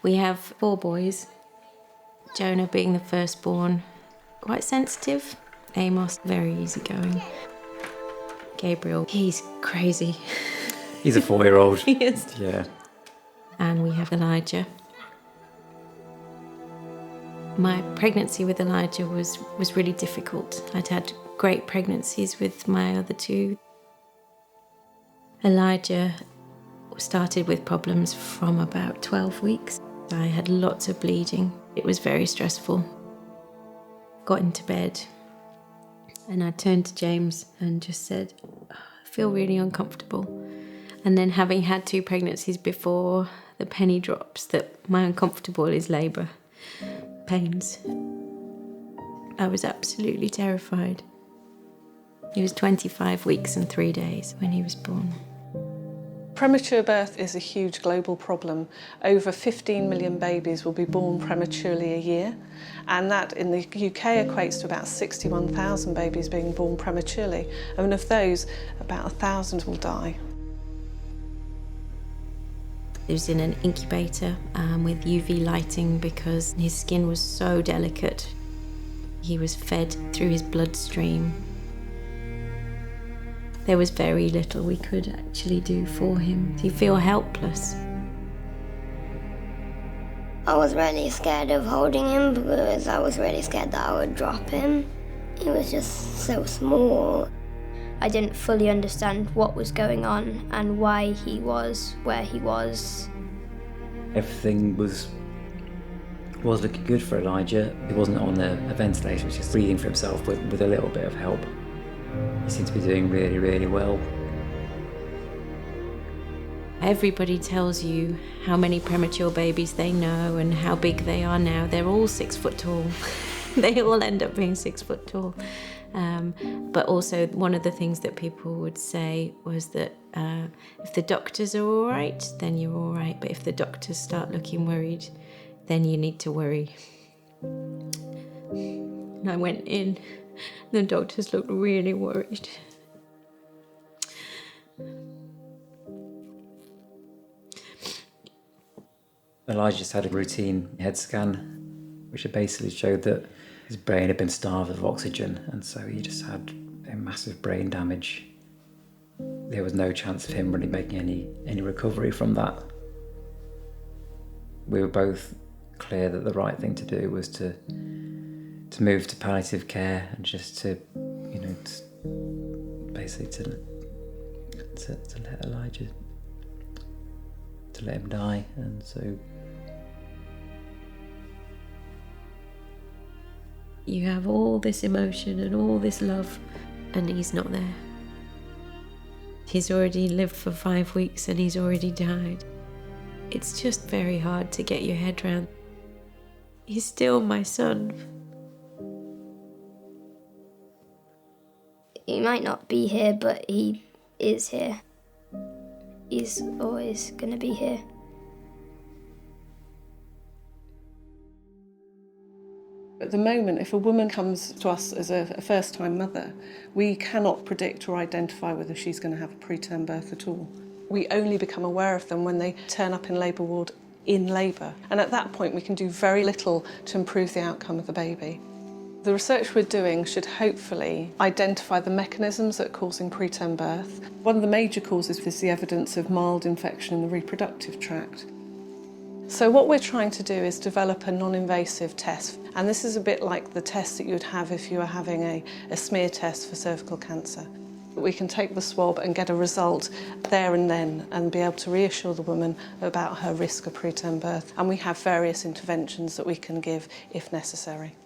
We have 4 boys, Jonah being the firstborn, quite sensitive. Amos, very easygoing. Gabriel, he's crazy. He's a 4-year-old. He is. Yeah. And we have Elijah. My pregnancy with Elijah was really difficult. I'd had great pregnancies with my other 2. Elijah started with problems from about 12 weeks. I had lots of bleeding. It was very stressful. Got into bed and I turned to James and just said, I feel really uncomfortable. And then having had 2 pregnancies before, the penny drops that my uncomfortable is labour pains. I was absolutely terrified. He was 25 weeks and 3 days when he was born. Premature birth is a huge global problem. Over 15 million babies will be born prematurely a year, and that in the UK equates to about 61,000 babies being born prematurely, and of those, about 1,000 will die. He was in an incubator with UV lighting because his skin was so delicate. He was fed through his bloodstream. There was very little we could actually do for him. You feel helpless. I was really scared of holding him because I was really scared that I would drop him. He was just so small. I didn't fully understand what was going on and why he was where he was. Everything was looking good for Elijah. He wasn't on a ventilator, he was just breathing for himself with a little bit of help. He seemed to be doing really, really well. Everybody tells you how many premature babies they know and how big they are now. They're all 6 foot tall. They all end up being 6 foot tall. But also one of the things that people would say was that if the doctors are all right, then you're all right. But if the doctors start looking worried, then you need to worry. And I went in, the doctors looked really worried. Elijah just had a routine head scan, which had basically showed that his brain had been starved of oxygen, and so he just had a massive brain damage. There was no chance of him really making any recovery from that. We were both clear that the right thing to do was to move to palliative care and just to basically to let Elijah, to let him die. And so you have all this emotion and all this love, and he's not there. He's already lived for 5 weeks and he's already died. It's just very hard to get your head around. He's still my son. He might not be here, but he is here. He's always going to be here. At the moment, if a woman comes to us as a first-time mother, we cannot predict or identify whether she's going to have a preterm birth at all. We only become aware of them when they turn up in labour ward in labour. And at that point, we can do very little to improve the outcome of the baby. The research we're doing should hopefully identify the mechanisms that are causing preterm birth. One of the major causes is the evidence of mild infection in the reproductive tract. So what we're trying to do is develop a non-invasive test, and this is a bit like the test that you would have if you were having a smear test for cervical cancer. We can take the swab and get a result there and then and be able to reassure the woman about her risk of preterm birth, and we have various interventions that we can give if necessary.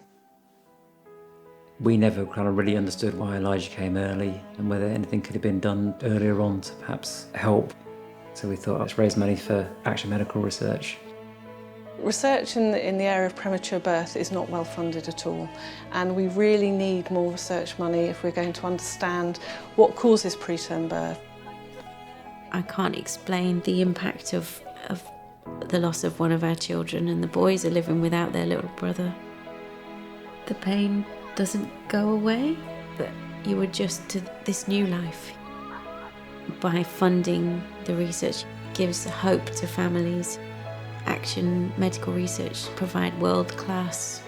we never kind of really understood why Elijah came early and whether anything could have been done earlier on to perhaps help. So we thought, let's raise money for Action Medical Research. Research in the area of premature birth is not well funded at all, and we really need more research money if we're going to understand what causes preterm birth. I can't explain the impact of the loss of one of our children, and the boys are living without their little brother. The pain doesn't go away, but you adjust to this new life. By funding the research, it gives hope to families. Action Medical Research provide world-class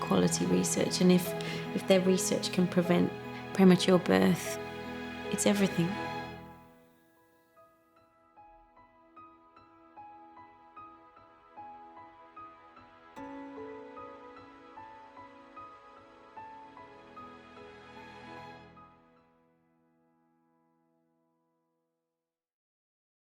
quality research, and if their research can prevent premature birth, it's everything.